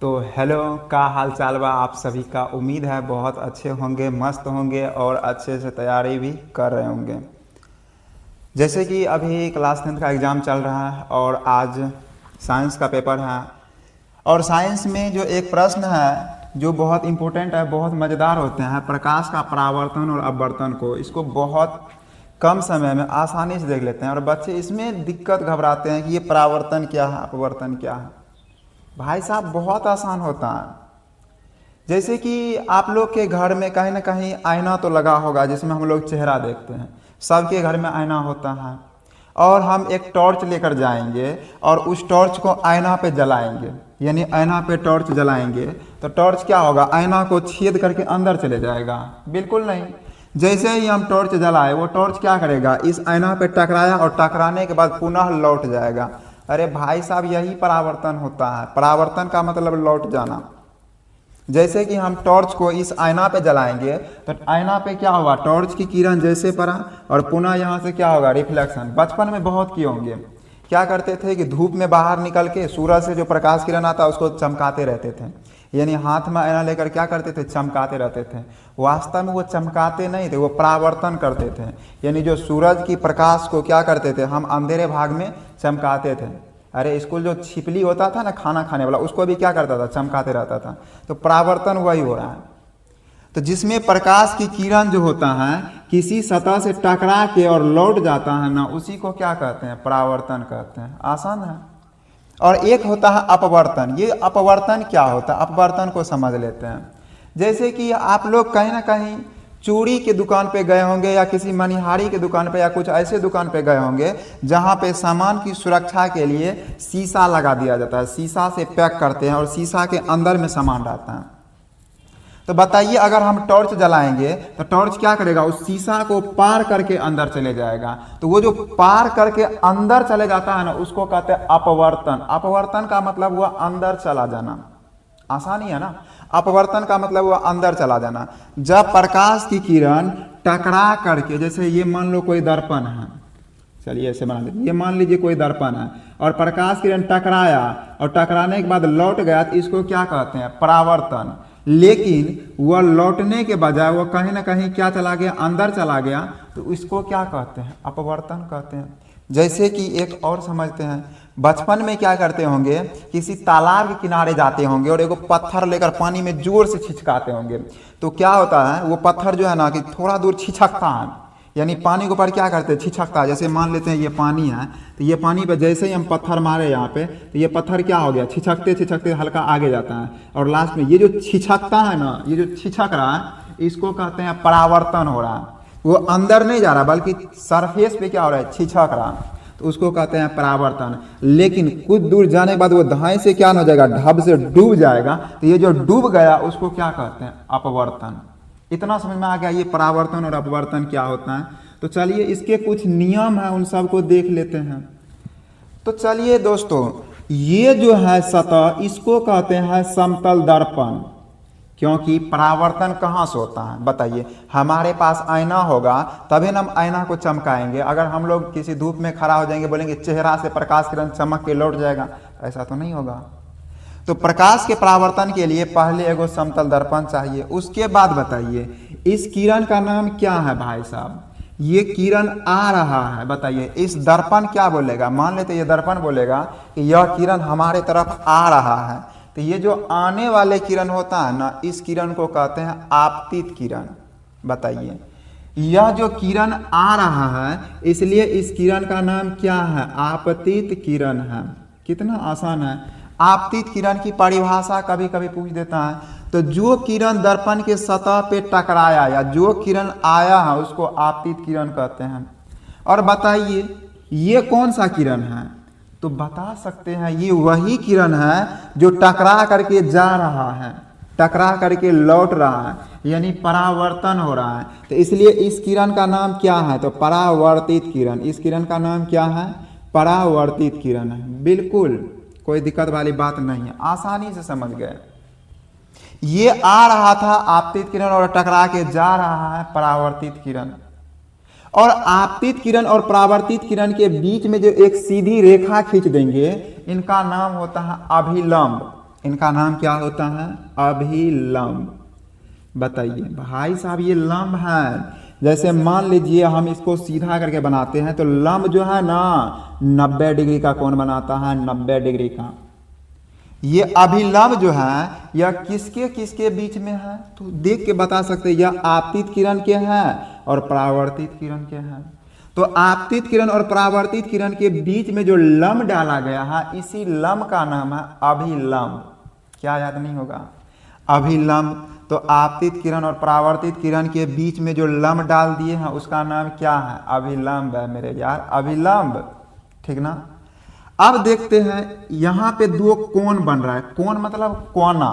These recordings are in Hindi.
तो हेलो, का हाल चाल बा आप सभी का। उम्मीद है बहुत अच्छे होंगे, मस्त होंगे और अच्छे से तैयारी भी कर रहे होंगे। जैसे कि अभी क्लास 10th का एग्ज़ाम चल रहा है और आज साइंस का पेपर है। और साइंस में जो एक प्रश्न है जो बहुत इम्पोर्टेंट है, बहुत मज़ेदार होते हैं, प्रकाश का परावर्तन और अपवर्तन को, इसको बहुत कम समय में आसानी से देख लेते हैं। और बच्चे इसमें दिक्कत घबराते हैं कि ये परावर्तन क्या है, अपवर्तन क्या है। भाई साहब बहुत आसान होता है। जैसे कि आप लोग के घर में कहीं ना कहीं आईना तो लगा होगा जिसमें हम लोग चेहरा देखते हैं। सबके घर में आईना होता है और हम एक टॉर्च लेकर जाएंगे और उस टॉर्च को आईना पे जलाएंगे, यानी आईना पे टॉर्च जलाएंगे तो टॉर्च क्या होगा, आईना को छेद करके अंदर चले जाएगा? बिल्कुल नहीं। जैसे ही हम टॉर्च जलाए वो टॉर्च क्या करेगा, इस आईना पे टकराया और टकराने के बाद पुनः लौट जाएगा। अरे भाई साहब यही परावर्तन होता है। परावर्तन का मतलब लौट जाना। जैसे कि हम टॉर्च को इस आईना पे जलाएंगे तो आईना पे क्या होगा, टॉर्च की किरण जैसे पड़ा और पुनः यहाँ से क्या होगा, रिफ्लेक्शन। बचपन में बहुत किए होंगे। क्या करते थे कि धूप में बाहर निकल के सूरज से जो प्रकाश किरण आता उसको चमकाते रहते थे, यानी हाथ में आईना लेकर क्या करते थे, चमकाते रहते थे। वास्तव में वो चमकाते नहीं थे, वो परावर्तन करते थे। यानी जो सूरज की प्रकाश को क्या करते थे, हम अंधेरे भाग में चमकाते थे। अरे स्कूल जो छिपली होता था ना खाना खाने वाला, उसको भी क्या करता था, चमकाते रहता था। तो परावर्तन वही हो रहा है। तो जिसमें प्रकाश की किरण जो होता है किसी सतह से टकरा के और लौट जाता है ना, उसी को क्या कहते हैं, परावर्तन कहते हैं। आसान है। और एक होता है अपवर्तन। ये अपवर्तन क्या होता है, अपवर्तन को समझ लेते हैं। जैसे कि आप लोग कहीं ना कहीं चूड़ी के दुकान पे गए होंगे या किसी मनिहारी के दुकान पे या कुछ ऐसे दुकान पे गए होंगे जहाँ पे सामान की सुरक्षा के लिए शीशा लगा दिया जाता है। शीशा से पैक करते हैं और शीशा के अंदर में सामान रहता है। तो बताइए, अगर हम टॉर्च जलाएंगे तो टॉर्च क्या करेगा, उस शीशा को पार करके अंदर चले जाएगा। तो वो जो पार करके अंदर चले जाता है ना, उसको कहते हैं अपवर्तन। अपवर्तन का मतलब हुआ अंदर चला जाना। आसानी है ना। अपवर्तन का मतलब हुआ अंदर चला जाना। जब प्रकाश की किरण टकरा करके, जैसे ये मान लो कोई दर्पण है, चलिए ऐसे बना लीजिए, ये मान लीजिए कोई दर्पण है और प्रकाश किरण टकराया और टकराने के बाद लौट गया, तो इसको क्या कहते हैं, परावर्तन। लेकिन वह लौटने के बजाय वो कहीं ना कहीं क्या चला गया, अंदर चला गया, तो इसको क्या कहते हैं, अपवर्तन कहते हैं। जैसे कि एक और समझते हैं, बचपन में क्या करते होंगे, किसी तालाब के किनारे जाते होंगे और एगो पत्थर लेकर पानी में जोर से छिचकाते होंगे। तो क्या होता है, वो पत्थर जो है ना कि थोड़ा दूर छिछकता है, यानी पानी के ऊपर क्या करते हैं, छिछकता है। जैसे मान लेते हैं ये पानी है, तो ये पानी पे जैसे ही हम पत्थर मारे यहाँ पे, तो ये पत्थर क्या हो गया, छिछकते छिछकते हल्का आगे जाता है और लास्ट में ये जो छिछकता है ना, ये जो छिछक रहा है, इसको कहते हैं परावर्तन हो रहा है। वो अंदर नहीं जा रहा बल्कि सरफेस पे क्या हो रहा है, छिछक रहा, तो उसको कहते हैं परावर्तन। लेकिन कुछ दूर जाने के बाद वो धाए से क्या हो जाएगा, ढब से डूब जाएगा, तो ये जो डूब गया उसको क्या कहते हैं, अपवर्तन। इतना समझ में आ गया ये परावर्तन और अपवर्तन क्या होता है। तो चलिए इसके कुछ नियम है, उन सबको देख लेते हैं। तो चलिए दोस्तों, ये जो है सतह, इसको कहते हैं समतल दर्पण। क्योंकि परावर्तन कहाँ से होता है बताइए, हमारे पास आईना होगा तभी ना हम आईना को चमकाएंगे। अगर हम लोग किसी धूप में खड़ा हो जाएंगे, बोलेंगे चेहरा से प्रकाश किरण चमक के लौट जाएगा, ऐसा तो नहीं होगा। तो प्रकाश के परावर्तन के लिए पहले एगो समतल दर्पण चाहिए। उसके बाद बताइए इस किरण का नाम क्या है भाई साहब, ये किरण आ रहा है, बताइए इस दर्पण क्या बोलेगा। मान लेते ये दर्पण बोलेगा कि यह किरण हमारे तरफ आ रहा है, तो ये जो आने वाले किरण होता है ना, इस किरण को कहते हैं आपतित किरण। बताइए यह जो किरण आ रहा है, इसलिए इस किरण का नाम क्या है, आपतित किरण है। कितना आसान है। आपतित किरण की परिभाषा कभी कभी पूछ देता है, तो जो किरण दर्पण के सतह पे टकराया या जो किरण आया है उसको आपतित किरण कहते हैं। और बताइए ये कौन सा किरण है, तो बता सकते हैं ये वही किरण है जो टकरा करके जा रहा है, टकरा करके लौट रहा है, यानी परावर्तन हो रहा है। तो इसलिए इस किरण का नाम क्या है, तो परावर्तित किरण। इस किरण का नाम क्या है, परावर्तित किरण है। बिल्कुल कोई दिक्कत वाली बात नहीं है, आसानी से समझ गए। ये आ रहा था आपतित किरण और टकरा के जा रहा है परावर्तित किरण। और आपतित किरण और परावर्तित किरण के बीच में जो एक सीधी रेखा खींच देंगे, इनका नाम होता है अभिलंब। इनका नाम क्या होता है? अभिलंब। बताइए भाई साहब, ये लंब है। जैसे मान लीजिए हम इसको सीधा करके बनाते हैं तो लंब जो है ना 90 डिग्री का कोण बनाता है, 90 डिग्री का। ये अभिलंब जो है यह किसके किसके बीच में है? तो देख के बता सकते हैं, यह आपतित किरण के हैं और परावर्तित किरण के हैं। तो आपतित किरण और परावर्तित किरण के बीच में जो लंब डाला गया है, इसी लंब का नाम है अभिलंब। क्या याद नहीं होगा? अभिलंब। तो आपतित किरण और परावर्तित किरण के बीच में जो लंब डाल दिए हैं उसका नाम क्या है? अभिलंब है मेरे यार, अभिलंब। ठीक ना? अब देखते हैं यहां पे दो कोण बन रहा है। कोण मतलब कोना।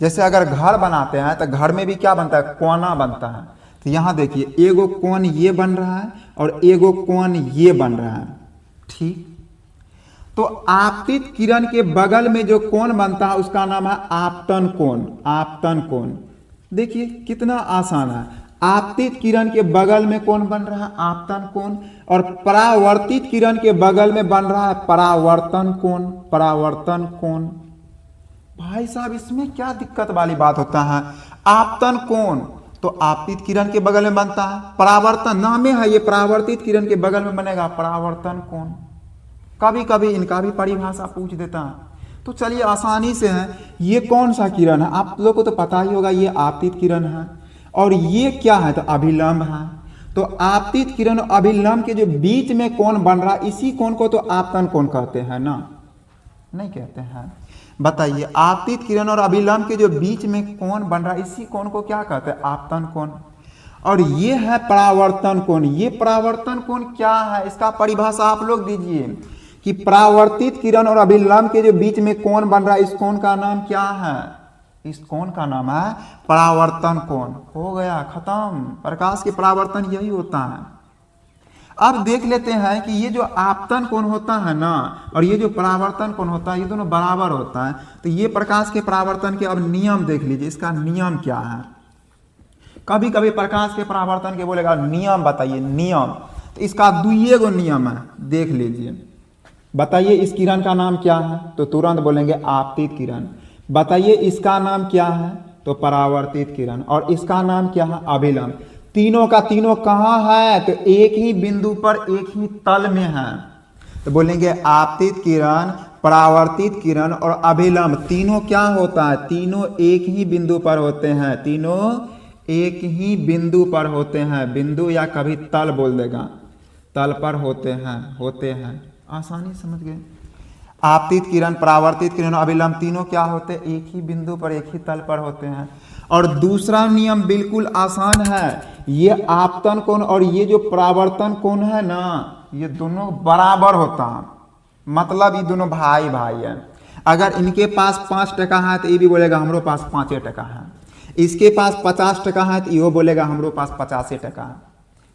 जैसे अगर घर बनाते हैं तो घर में भी क्या बनता है? कोना बनता है। तो यहां देखिए, एगो कोण ये बन रहा है और एगो कोण ये बन रहा है। ठीक। तो आपतित किरण के बगल में जो कोण बनता है उसका नाम है आपतन कोण। आपतन कोण। देखिए कितना आसान है। आपतित किरण के बगल में कौन बन रहा है? आपतन कोण। और परावर्तित किरण के बगल में बन रहा है परावर्तन कोण। परावर्तन कोण। भाई साहब, इसमें क्या दिक्कत वाली बात होता है? आपतन कोण तो आपतित किरण के बगल में बनता है, परावर्तन नाम है ये, परावर्तित किरण के बगल में बनेगा परावर्तन कोण। कभी कभी इनका भी परिभाषा पूछ देता है। तो चलिए आसानी से है, ये कौन सा किरण है? आप लोगों को तो पता ही होगा, ये आपतित किरण है। और ये क्या है? तो अभिलंब है। तो आपतित किरण और अभिलंब के जो बीच में कोण बन रहा है, इसी कोण को तो आपतन कोण कहते हैं ना? नहीं कहते हैं? बताइए, आपतित किरण और अभिलंब के जो बीच में कोण बन रहा है, इसी कोण को क्या कहते हैं? आपतन कोण। और ये है परावर्तन कोण। ये परावर्तन कोण क्या है? इसका परिभाषा आप लोग दीजिए कि परावर्तित किरण और अभिलंब के जो बीच में कोण बन रहा है, इस कोण का नाम क्या है? इस कोण का नाम है परावर्तन कोण। हो गया, खत्म। प्रकाश के परावर्तन यही होता है। अब देख लेते हैं कि ये जो आपतन कोण होता है ना और ये जो परावर्तन कोण होता है, ये दोनों बराबर होता है। तो ये प्रकाश के परावर्तन के अब नियम देख लीजिए, इसका नियम क्या है? कभी कभी प्रकाश के परावर्तन के बोलेगा नियम बताइए, नियम। तो इसका दुइये गो नियम है, देख लीजिए। बताइए इस किरण का नाम क्या है? तो तुरंत बोलेंगे आपतित किरण। बताइए इसका नाम क्या है? तो परावर्तित किरण। और इसका नाम क्या है? अभिलंब। तीनों का तीनों कहाँ है? तो एक ही बिंदु पर, एक ही तल में है। तो बोलेंगे आपतित किरण, परावर्तित किरण और अभिलंब तीनों क्या होता है? तीनों एक ही बिंदु पर होते हैं। तीनों एक ही बिंदु पर होते हैं। बिंदु या कभी तल बोल देगा, तल पर होते हैं। आसानी समझ गए? आपतित किरण, परावर्तित किरण और अभिलंब तीनों क्या होते हैं? एक ही बिंदु पर, एक ही तल पर होते हैं। और दूसरा नियम बिल्कुल आसान है। ये आपतन कोण और ये जो परावर्तन कोण है ना, ये दोनों बराबर होता है। मतलब ये दोनों भाई भाई है। अगर इनके पास 5 टका है तो ये भी बोलेगा हमरो पास 5 टका है। इसके पास 50 टका है तो ये बोलेगा हमरो पास 50 टका है।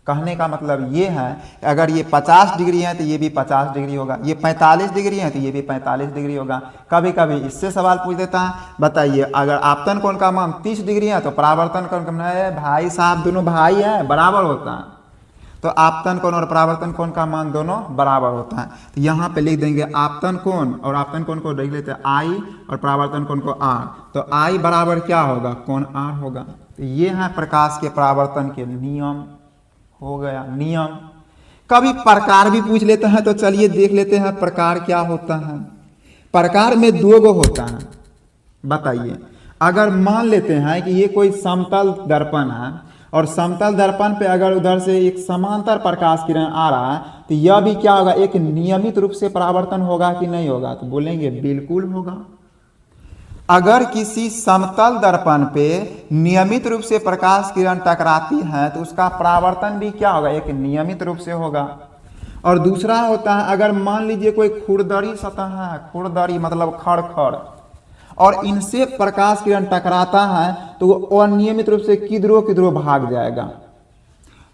कहने का मतलब ये है कि अगर ये 50 डिग्री है तो ये भी 50 डिग्री होगा, ये 45 डिग्री है तो ये भी 45 डिग्री होगा। कभी कभी इससे सवाल पूछ देता है, बताइए अगर आपतन कोण का मान 30 डिग्री है तो परावर्तन कोण का मान, भाई साहब दोनों भाई हैं, बराबर होता है। तो आपतन कोण और परावर्तन कोण का मान दोनों बराबर होता है। तो यहाँ पे लिख देंगे आपतन कोण, और आपतन कोण को देख लेते हैं आई और परावर्तन कोण को आर। तो आई बराबर क्या होगा? कोण आर होगा। तो ये है प्रकाश के परावर्तन के नियम। हो गया नियम। कभी प्रकार भी पूछ लेते हैं, तो चलिए देख लेते हैं प्रकार क्या होता है। प्रकार में 2 गो होता है। बताइए, अगर मान लेते हैं कि ये कोई समतल दर्पण है और समतल दर्पण पे अगर उधर से एक समांतर प्रकाश किरण आ रहा है, तो यह भी क्या होगा? एक नियमित रूप से परावर्तन होगा कि नहीं होगा? तो बोलेंगे बिल्कुल होगा। अगर किसी समतल दर्पण पे नियमित रूप से प्रकाश किरण टकराती है तो उसका परावर्तन भी क्या होगा? एक नियमित रूप से होगा। और दूसरा होता है, अगर मान लीजिए कोई खुरदरी सतह है, खुरदरी मतलब खड़, और इनसे प्रकाश किरण टकराता है तो वो अनियमित रूप से किधरो भाग जाएगा।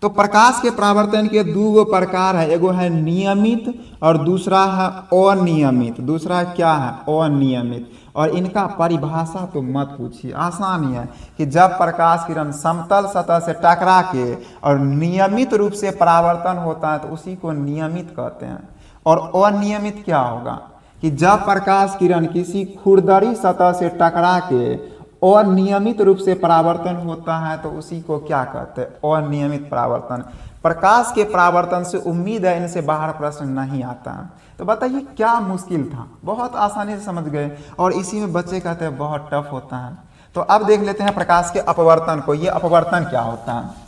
तो प्रकाश के परावर्तन के 2 गो प्रकार है, एगो है नियमित और दूसरा है अनियमित। दूसरा क्या है? अनियमित। और इनका परिभाषा तो मत पूछिए, आसान ही है कि जब प्रकाश किरण समतल सतह से टकरा के और नियमित रूप से परावर्तन होता है तो उसी को नियमित कहते हैं। और अनियमित क्या होगा? कि जब प्रकाश किरण किसी खुरदरी सतह से टकरा के अनियमित रूप से परावर्तन होता है तो उसी को क्या कहते हैं, अनियमित परावर्तन। प्रकाश के परावर्तन से उम्मीद है इनसे बाहर प्रश्न नहीं आता है। तो बताइए क्या मुश्किल था, बहुत आसानी से समझ गए, और इसी में बच्चे कहते हैं बहुत टफ होता है। तो अब देख लेते हैं प्रकाश के अपवर्तन को, ये अपवर्तन क्या होता है।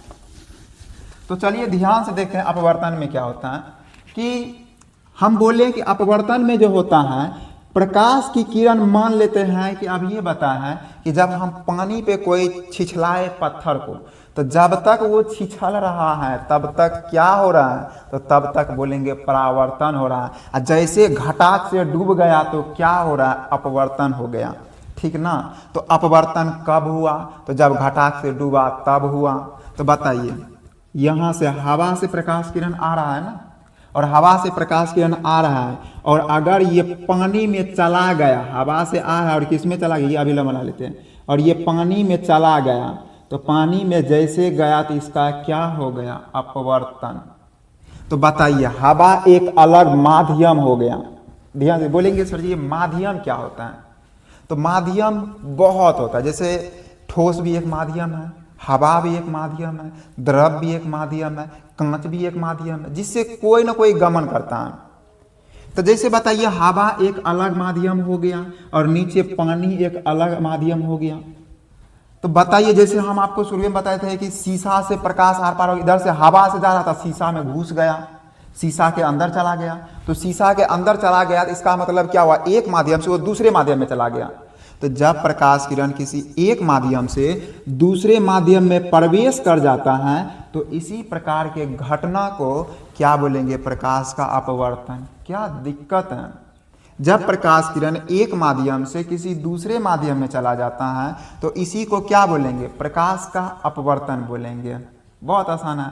तो चलिए ध्यान से देखते हैं अपवर्तन में क्या होता है। कि हम बोले कि अपवर्तन में जो होता है, प्रकाश की किरण मान लेते हैं कि अब ये बता है कि जब हम पानी पे कोई छिछलाए पत्थर को, तो जब तक वो छिछल रहा है तब तक क्या हो रहा है, तो तब तक बोलेंगे परावर्तन हो रहा है। और जैसे घटाक से डूब गया तो क्या हो रहा है, अपवर्तन हो गया, ठीक ना। तो अपवर्तन कब हुआ, तो जब घटाक से डूबा तब हुआ। तो बताइए, यहाँ से हवा से प्रकाश किरण आ रहा है ना, और हवा से प्रकाश किरण आ रहा है, और अगर ये पानी में चला गया, हवा से आ है और किस में चला गया, ये अभी बना लेते हैं, और ये पानी में चला गया, तो पानी में जैसे गया तो इसका क्या हो गया, अपवर्तन। तो बताइए, हवा एक अलग माध्यम हो गया। ध्यान से बोलेंगे सर जी ये माध्यम क्या होता है, तो माध्यम बहुत होता है। जैसे ठोस भी एक माध्यम है, हवा भी एक माध्यम है, द्रव भी एक माध्यम है, कांच भी एक माध्यम है, जिससे कोई ना कोई गमन करता है। तो जैसे बताइए, हवा एक अलग माध्यम हो गया और नीचे पानी एक अलग माध्यम हो गया। तो बताइए, जैसे हम आपको शुरू में बताए थे कि शीशा से प्रकाश आर पार, इधर से हवा से जा रहा था, शीशा में घुस गया, शीशा के अंदर चला गया। तो शीशा के अंदर चला गया तो इसका मतलब क्या हुआ, एक माध्यम से वो दूसरे माध्यम में चला गया। तो जब प्रकाश किरण किसी एक माध्यम से दूसरे माध्यम में प्रवेश कर जाता है तो इसी प्रकार के घटना को क्या बोलेंगे, प्रकाश का अपवर्तन। क्या दिक्कत है, जब प्रकाश किरण एक माध्यम से किसी दूसरे माध्यम में चला जाता है तो इसी को क्या बोलेंगे, प्रकाश का अपवर्तन बोलेंगे। बहुत आसान है।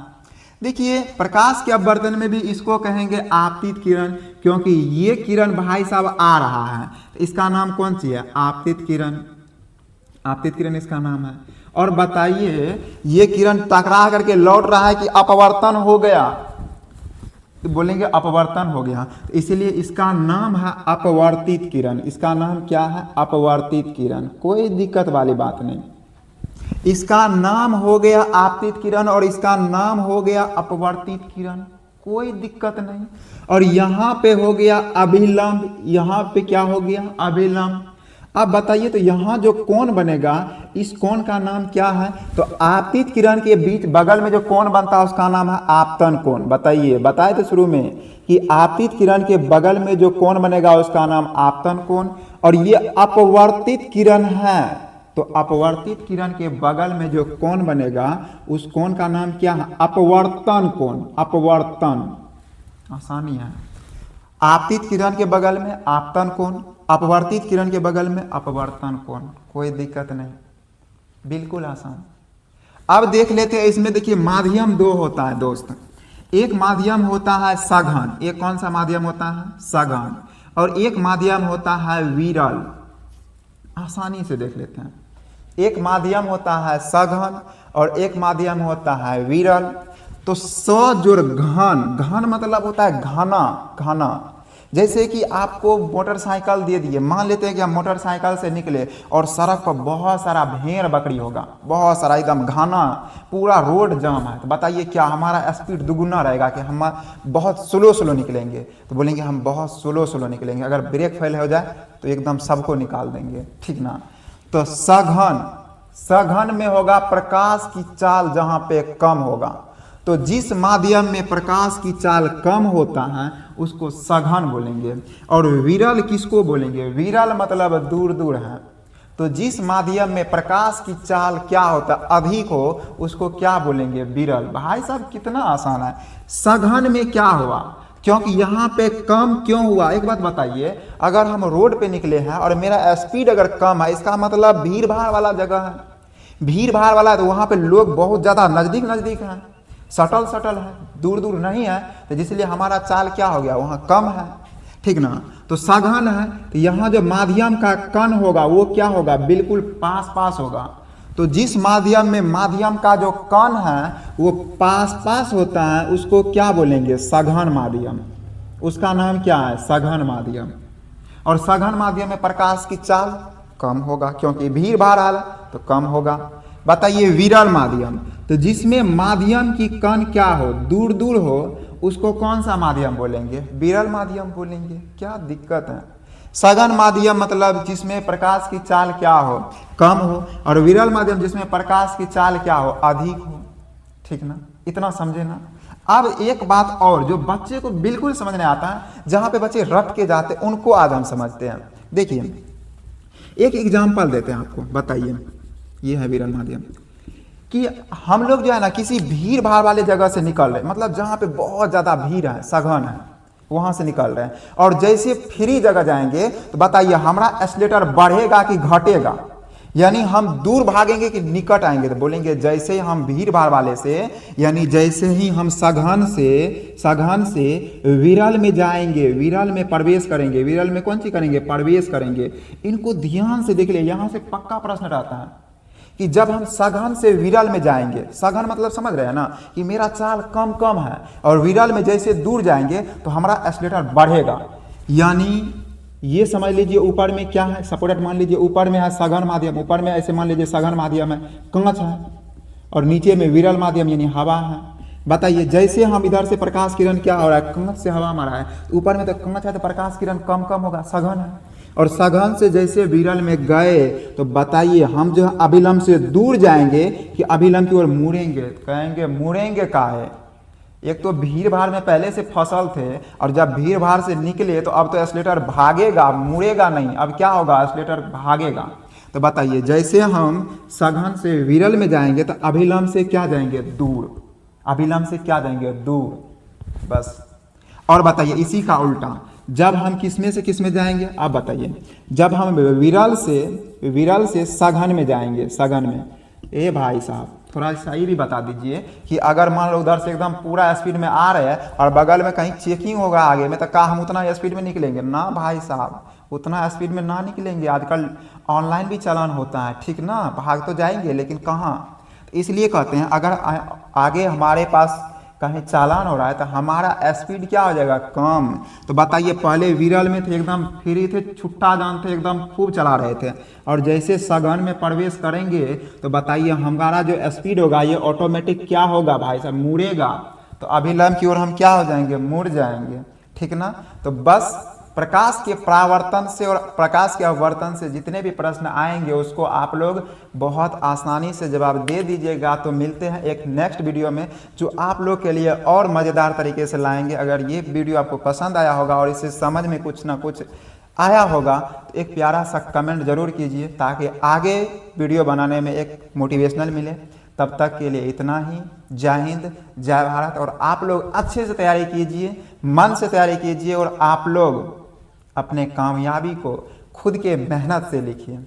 देखिए, प्रकाश के अपवर्तन में भी इसको कहेंगे आपतित किरण, क्योंकि ये किरण भाई साहब आ रहा है, तो इसका नाम कौन सी है, आपतित किरण। आपतित किरण इसका नाम है। और बताइए, ये किरण टकरा करके लौट रहा है कि अपवर्तन हो गया, तो बोलेंगे अपवर्तन हो गया। तो इसीलिए इसका नाम है अपवर्तित किरण। इसका नाम क्या है, अपवर्तित किरण। कोई दिक्कत वाली बात नहीं, इसका नाम हो गया आपतित किरण और इसका नाम हो गया अपवर्तित किरण, कोई दिक्कत नहीं। और यहाँ पे हो गया अभिलंब, यहाँ पे क्या हो गया, अभिलंब। अब बताइए, तो यहाँ जो कोण बनेगा, इस कोण का नाम क्या है, तो आपतित किरण के बीच बगल में जो कोण बनता है उसका नाम है आपतन कोण। बताइए, बताए थे शुरू में कि आपतित किरण के बगल में जो कोण बनेगा उसका नाम आपतन कोण। और ये अपवर्तित किरण है, तो अपवर्तित किरण के बगल में जो कोण बनेगा उस कोण का नाम क्या है, अपवर्तन कोण। अपवर्तन, आसानी है। आपतित किरण के बगल में आपतन कोण, अपवर्तित किरण के बगल में अपवर्तन कोण, कोई दिक्कत नहीं, बिल्कुल आसान। अब देख लेते हैं इसमें। देखिए, माध्यम दो होता है दोस्त, एक माध्यम होता है सघन। एक कौन सा माध्यम होता है, सघन। और एक माध्यम होता है विरल। आसानी से देख लेते हैं, एक माध्यम होता है सघन और एक माध्यम होता है विरल। तो सजुड़ घन, घन मतलब होता है घना, घना। जैसे कि आपको मोटरसाइकिल दे दिए, मान लेते हैं कि हम मोटरसाइकिल से निकले और सड़क पर बहुत सारा भेड़ बकरी होगा, बहुत सारा, एकदम घना, पूरा रोड जाम है। तो बताइए, क्या हमारा स्पीड दुगुना रहेगा कि हम बहुत स्लो स्लो निकलेंगे, तो बोलेंगे हम बहुत स्लो स्लो निकलेंगे। अगर ब्रेक फेल हो जाए तो एकदम सबको निकाल देंगे, ठीक ना। तो सघन, सघन में होगा प्रकाश की चाल जहां पे कम होगा। तो जिस माध्यम में प्रकाश की चाल कम होता है उसको सघन बोलेंगे। और विरल किसको बोलेंगे, विरल मतलब दूर दूर है। तो जिस माध्यम में प्रकाश की चाल क्या होता है, अधिक हो, उसको क्या बोलेंगे, विरल। भाई साहब कितना आसान है। सघन में क्या हुआ, क्योंकि यहाँ पे कम क्यों हुआ, एक बात बताइए। अगर हम रोड पे निकले हैं और मेरा स्पीड अगर कम है, इसका मतलब भीड़ भाड़ वाला जगह है, भीड़ भाड़ वाला है, तो वहाँ पे लोग बहुत ज़्यादा नज़दीक नज़दीक हैं, सटल सटल है, दूर दूर नहीं है, तो जिसलिए हमारा चाल क्या हो गया, वहाँ कम है, ठीक ना। तो सघन है, तो यहाँ जो माध्यम का कण होगा वो क्या होगा, बिल्कुल पास पास होगा। तो जिस माध्यम में माध्यम का जो कण है वो पास पास होता है उसको क्या बोलेंगे, सघन माध्यम। उसका नाम क्या है, सघन माध्यम। और सघन माध्यम में प्रकाश की चाल कम होगा, क्योंकि भीड़ भाड़ है तो कम होगा। बताइए विरल माध्यम, तो जिसमें माध्यम की कण क्या हो, दूर दूर हो, उसको कौन सा माध्यम बोलेंगे? विरल माध्यम बोलेंगे। क्या दिक्कत है? सघन माध्यम मतलब जिसमें प्रकाश की चाल क्या हो, कम हो, और विरल माध्यम जिसमें प्रकाश की चाल क्या हो, अधिक हो। ठीक ना, इतना समझे ना। अब एक बात और जो बच्चे को बिल्कुल समझ नहीं आता है, जहां पे बच्चे रट के जाते हैं, उनको आज हम समझते हैं। देखिए एक एग्जाम्पल देते हैं आपको। बताइए, ये है विरल माध्यम कि हम लोग जो है ना किसी भीड़ भाड़ वाले जगह से निकल रहे, मतलब जहां पे बहुत ज्यादा भीड़ है, सघन है, वहां से निकल रहे हैं, और जैसे फ्री जगह जाएंगे तो बताइए हमारा एक्सीलरेटर बढ़ेगा कि घटेगा? यानी हम दूर भागेंगे कि निकट आएंगे? तो बोलेंगे जैसे हम भीड़ भाड़ वाले से, यानी जैसे ही हम सघन से विरल में जाएंगे, विरल में प्रवेश करेंगे, विरल में कौन सी करेंगे? प्रवेश करेंगे। इनको ध्यान से देख ले, यहां से पक्का प्रश्न रहता है कि जब हम सघन से विरल में जाएंगे, सघन मतलब समझ रहे हैं ना कि मेरा चाल कम है, और विरल में जैसे दूर जाएंगे तो हमारा एक्सीलरेटर बढ़ेगा। यानी ये समझ लीजिए ऊपर में क्या है, सपोर्टेड मान लीजिए ऊपर में है सघन माध्यम, ऊपर में ऐसे मान लीजिए सघन माध्यम है, कांच है, और नीचे में विरल माध्यम यानी हवा है। बताइए जैसे हम इधर से प्रकाश किरण क्या हो रहा है, कांच से हवा मारा है, ऊपर में तो कांच है तो प्रकाश किरण कम होगा, सघन है। और सघन से जैसे विरल में गए तो बताइए हम जो अभिलंब से दूर जाएंगे कि अभिलंब की ओर मुड़ेंगे? कहेंगे मुड़ेंगे काहे? एक तो भीड़ भाड़ में पहले से फसल थे, और जब भीड़ भाड़ से निकले तो अब तो एक्सीलरेटर भागेगा, मुड़ेगा नहीं। अब क्या होगा? एक्सीलरेटर भागेगा। तो बताइए जैसे हम सघन से विरल में जाएंगे तो अभिलंब से क्या जाएंगे? दूर। अभिलंब से क्या जाएंगे? दूर, बस। और बताइए इसी का उल्टा, जब हम किसमें से किसमें जाएंगे? आप बताइए, जब हम विरल से सघन में जाएंगे, सघन में, ए भाई साहब थोड़ा सही भी बता दीजिए कि अगर मान लो उधर से एकदम पूरा स्पीड में आ रहे हैं और बगल में कहीं चेकिंग होगा आगे में, तो क्या हम उतना स्पीड में निकलेंगे? ना भाई साहब, उतना स्पीड में ना निकलेंगे। आजकल ऑनलाइन भी चालान होता है, ठीक ना, भाग तो जाएंगे लेकिन कहाँ। इसलिए कहते हैं अगर आगे हमारे पास कहीं चालान हो रहा है तो हमारा स्पीड क्या हो जाएगा? कम। तो बताइए पहले विरल में थे, एकदम फ्री थे, छुट्टा जान थे, एकदम खूब चला रहे थे, और जैसे सघन में प्रवेश करेंगे तो बताइए हमारा जो स्पीड होगा ये ऑटोमेटिक क्या होगा भाई साहब? मुड़ेगा। तो अभिलंब की ओर हम क्या हो जाएंगे? मुड़ जाएंगे। ठीक ना। तो बस प्रकाश के परावर्तन से और प्रकाश के अपवर्तन से जितने भी प्रश्न आएंगे उसको आप लोग बहुत आसानी से जवाब दे दीजिएगा। तो मिलते हैं एक नेक्स्ट वीडियो में जो आप लोग के लिए और मज़ेदार तरीके से लाएंगे। अगर ये वीडियो आपको पसंद आया होगा और इससे समझ में कुछ ना कुछ आया होगा तो एक प्यारा सा कमेंट जरूर कीजिए ताकि आगे वीडियो बनाने में एक मोटिवेशनल मिले। तब तक के लिए इतना ही। जय हिंद, जय भारत। और आप लोग अच्छे से तैयारी कीजिए, मन से तैयारी कीजिए, और आप लोग अपने कामयाबी को खुद के मेहनत से लिखिए।